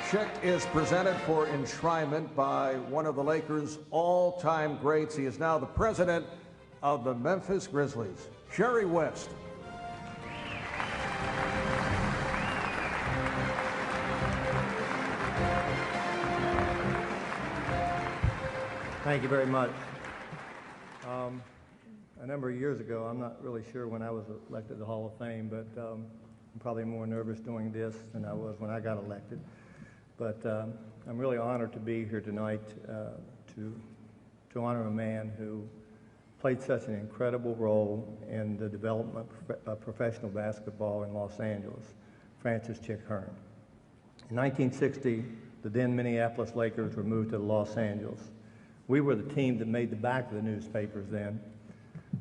Chick is presented for enshrinement by one of the Lakers' all-time greats. He is now the president of the Memphis Grizzlies, Jerry West. Thank you very much. A number of years ago, I'm not really sure when I was elected to the Hall of Fame, but I'm probably more nervous doing this than I was when I got elected. But I'm really honored to be here tonight to honor a man who played such an incredible role in the development of professional basketball in Los Angeles, Francis Chick Hearn. In 1960, the then Minneapolis Lakers were moved to Los Angeles. We were the team that made the back of the newspapers then.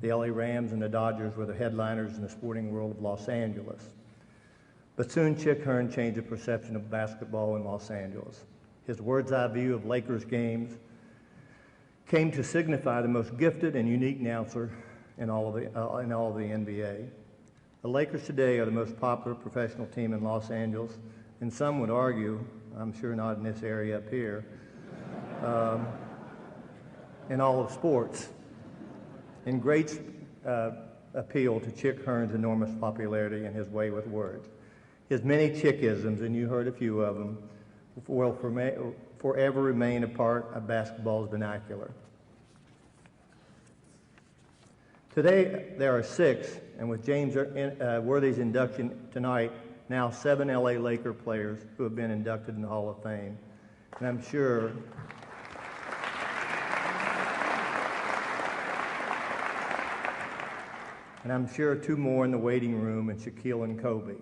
The LA Rams and the Dodgers were the headliners in the sporting world of Los Angeles. But soon Chick Hearn changed the perception of basketball in Los Angeles. His words-eye view of Lakers games came to signify the most gifted and unique announcer in all of the NBA. The Lakers today are the most popular professional team in Los Angeles, and some would argue, I'm sure not in this area up here, in all of sports. In great appeal to Chick Hearn's enormous popularity and his way with words. His many Chickisms, and you heard a few of them, will forever remain a part of basketball's vernacular. Today, there are 6, and with James Worthy's induction tonight, now 7 LA Laker players who have been inducted in the Hall of Fame. And I'm sure two more in the waiting room, and Shaquille and Kobe.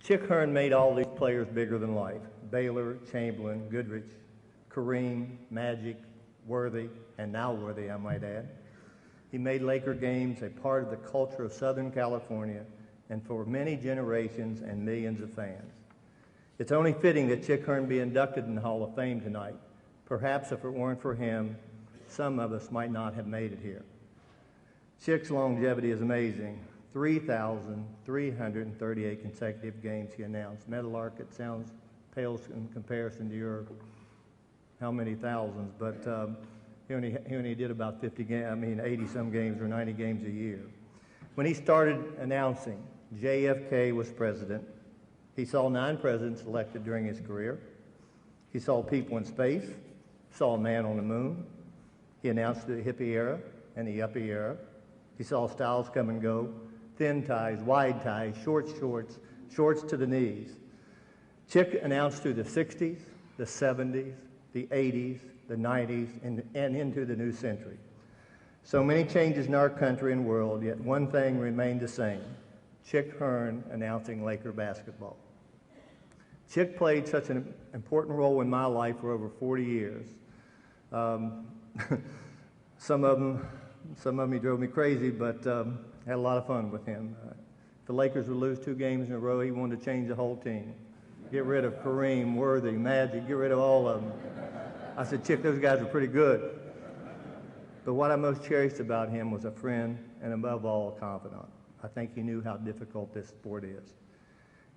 Chick Hearn made all these players bigger than life. Baylor, Chamberlain, Goodrich, Kareem, Magic, Worthy, and now Worthy, I might add. He made Laker games a part of the culture of Southern California and for many generations and millions of fans. It's only fitting that Chick Hearn be inducted in the Hall of Fame tonight. Perhaps if it weren't for him, some of us might not have made it here. Chick's longevity is amazing. 3,338 consecutive games he announced. Meadowlark, it sounds pale in comparison to your how many thousands, but he only did about 80-some games or 90 games a year. When he started announcing, JFK was president. He saw 9 presidents elected during his career. He saw people in space, saw a man on the moon. He announced the hippie era and the yuppie era. He saw styles come and go, thin ties, wide ties, short shorts, shorts to the knees. Chick announced through the 60s, the 70s, the 80s, the 90s, and into the new century. So many changes in our country and world, yet one thing remained the same: Chick Hearn announcing Laker basketball. Chick played such an important role in my life for over 40 years. Some of them he drove me crazy, but had a lot of fun with him. If the Lakers would lose 2 games in a row, he wanted to change the whole team. Get rid of Kareem, Worthy, Magic, get rid of all of them. I said, Chick, those guys are pretty good. But what I most cherished about him was a friend and above all, a confidant. I think he knew how difficult this sport is.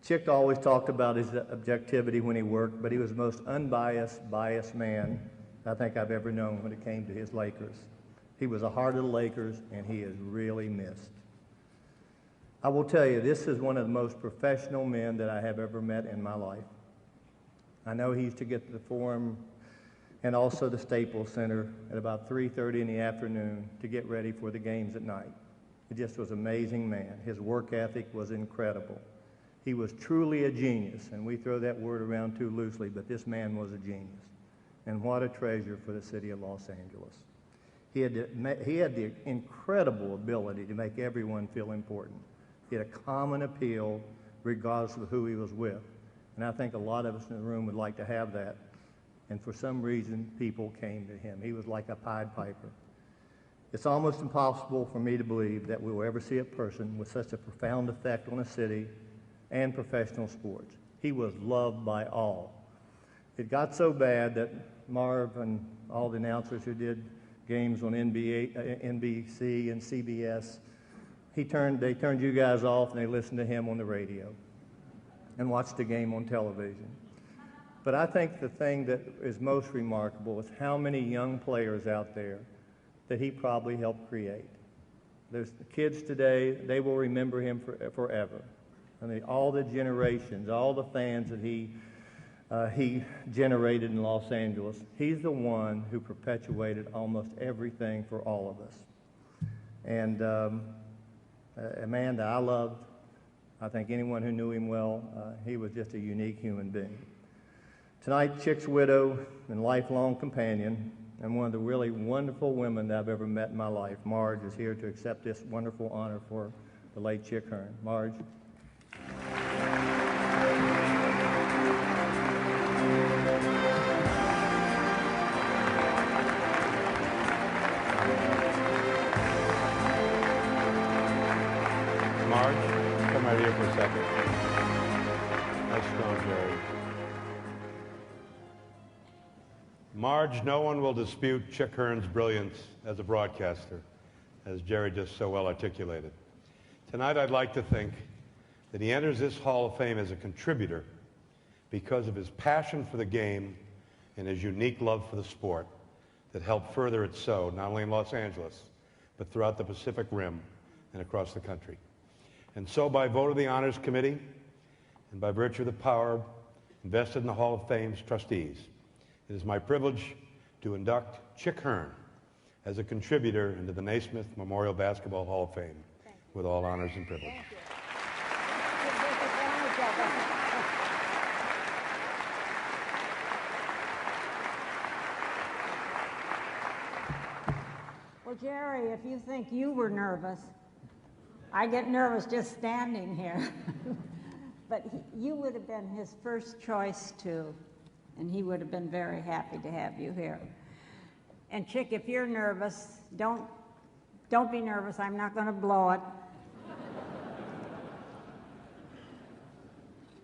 Chick always talked about his objectivity when he worked, but he was the most biased man I think I've ever known when it came to his Lakers. He was the heart of the Lakers, and he is really missed. I will tell you, this is one of the most professional men that I have ever met in my life. I know he used to get to the Forum and also the Staples Center at about 3:30 in the afternoon to get ready for the games at night. He just was an amazing man. His work ethic was incredible. He was truly a genius, and we throw that word around too loosely, but this man was a genius. And what a treasure for the city of Los Angeles. He had the incredible ability to make everyone feel important. He had a common appeal regardless of who he was with. And I think a lot of us in the room would like to have that. And for some reason, people came to him. He was like a Pied Piper. It's almost impossible for me to believe that we will ever see a person with such a profound effect on a city and professional sports. He was loved by all. It got so bad that Marv and all the announcers who did games on NBC and CBS, they turned you guys off and they listened to him on the radio and watched the game on television. But I think the thing that is most remarkable is how many young players out there that he probably helped create. There's the kids today, they will remember him forever. I mean, all the generations, all the fans that he generated in Los Angeles, he's the one who perpetuated almost everything for all of us. And a man that I loved. I think anyone who knew him well, he was just a unique human being. Tonight, Chick's widow and lifelong companion, and one of the really wonderful women that I've ever met in my life, Marge, is here to accept this wonderful honor for the late Chick Hearn. Marge. Marge, come right here for a second. Nice strong, Jerry. Marge, no one will dispute Chick Hearn's brilliance as a broadcaster, as Jerry just so well articulated. Tonight, I'd like to think that he enters this Hall of Fame as a contributor because of his passion for the game and his unique love for the sport that helped further it so, not only in Los Angeles, but throughout the Pacific Rim and across the country. And so, by vote of the Honors Committee, and by virtue of the power invested in the Hall of Fame's trustees, it is my privilege to induct Chick Hearn as a contributor into the Naismith Memorial Basketball Hall of Fame with all honors and privilege. Well, Jerry, if you think you were nervous, I get nervous just standing here. But you would have been his first choice, too, and he would have been very happy to have you here. And Chick, if you're nervous, don't be nervous. I'm not going to blow it.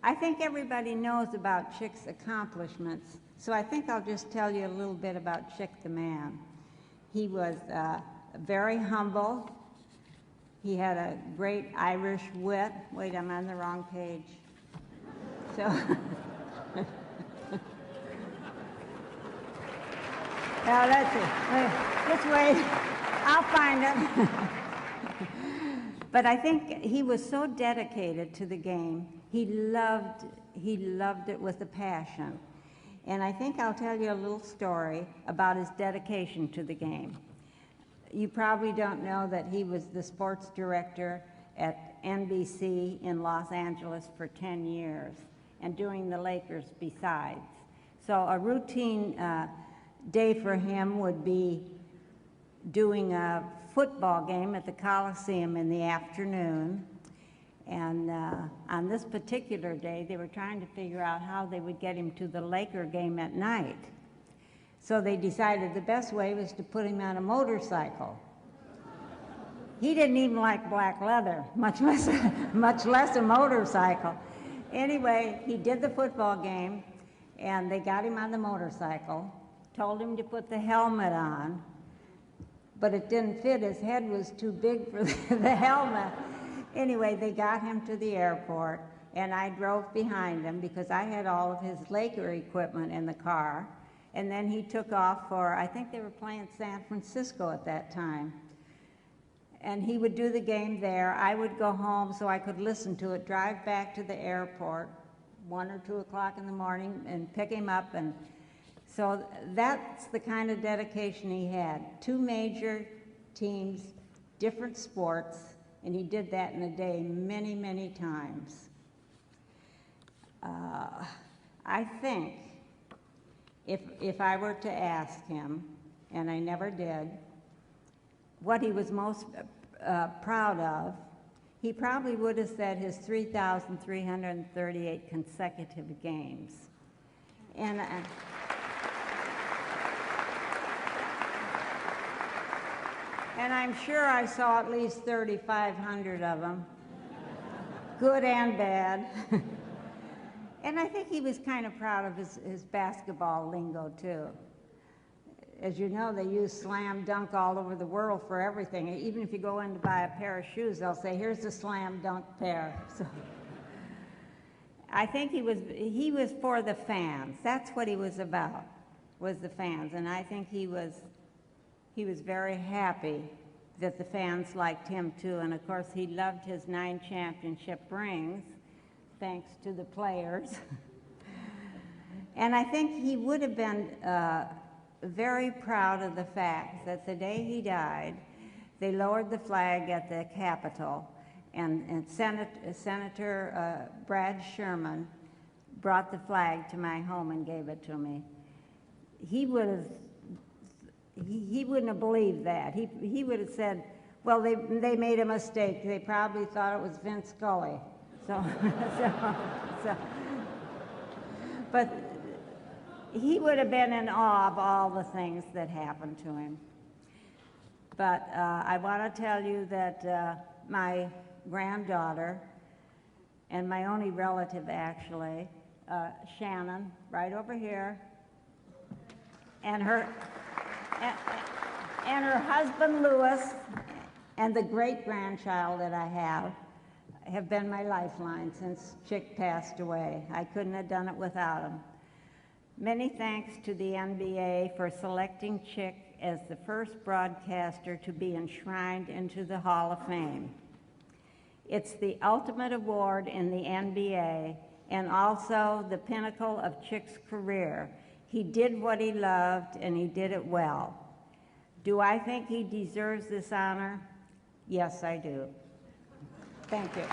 I think everybody knows about Chick's accomplishments, so I think I'll just tell you a little bit about Chick the man. He was very humble. He had a great Irish wit. Wait, I'm on the wrong page. So, now let's see. Just wait. I'll find it. But I think he was so dedicated to the game. He loved it with a passion. And I think I'll tell you a little story about his dedication to the game. You probably don't know that he was the sports director at NBC in Los Angeles for 10 years, and doing the Lakers besides. So a routine day for him would be doing a football game at the Coliseum in the afternoon. And on this particular day, they were trying to figure out how they would get him to the Laker game at night. So they decided the best way was to put him on a motorcycle. He didn't even like black leather, much less a motorcycle. Anyway, he did the football game, and they got him on the motorcycle, told him to put the helmet on, but it didn't fit. His head was too big for the helmet. Anyway, they got him to the airport, and I drove behind him because I had all of his Laker equipment in the car. And then he took off for, I think they were playing San Francisco at that time. And he would do the game there. I would go home so I could listen to it, drive back to the airport, 1 or 2 o'clock in the morning, and pick him up. And so that's the kind of dedication he had. 2 major teams, different sports, and he did that in a day many, many times. I think if I were to ask him, and I never did, what he was most proud of, he probably would have said his 3,338 consecutive games. And I'm sure I saw at least 3,500 of them, good and bad. And I think he was kind of proud of his basketball lingo, too. As you know, they use slam dunk all over the world for everything. Even if you go in to buy a pair of shoes, they'll say, here's the slam dunk pair. So, I think he was for the fans. That's what he was about, was the fans. And I think he was very happy that the fans liked him too. And of course, he loved his 9 championship rings, thanks to the players. And I think he would have been very proud of the fact that the day he died, they lowered the flag at the Capitol, and Senator Brad Sherman brought the flag to my home and gave it to me. He wouldn't have believed that. He would have said, well, they made a mistake. They probably thought it was Vince Scully. But he would have been in awe of all the things that happened to him. But I want to tell you that my granddaughter, and my only relative actually, Shannon, right over here, and her husband Louis, and the great-grandchild that I have been my lifeline since Chick passed away. I couldn't have done it without him. Many thanks to the NBA for selecting Chick as the first broadcaster to be enshrined into the Hall of Fame. It's the ultimate award in the NBA and also the pinnacle of Chick's career. He did what he loved, and he did it well. Do I think he deserves this honor? Yes, I do. Thank you.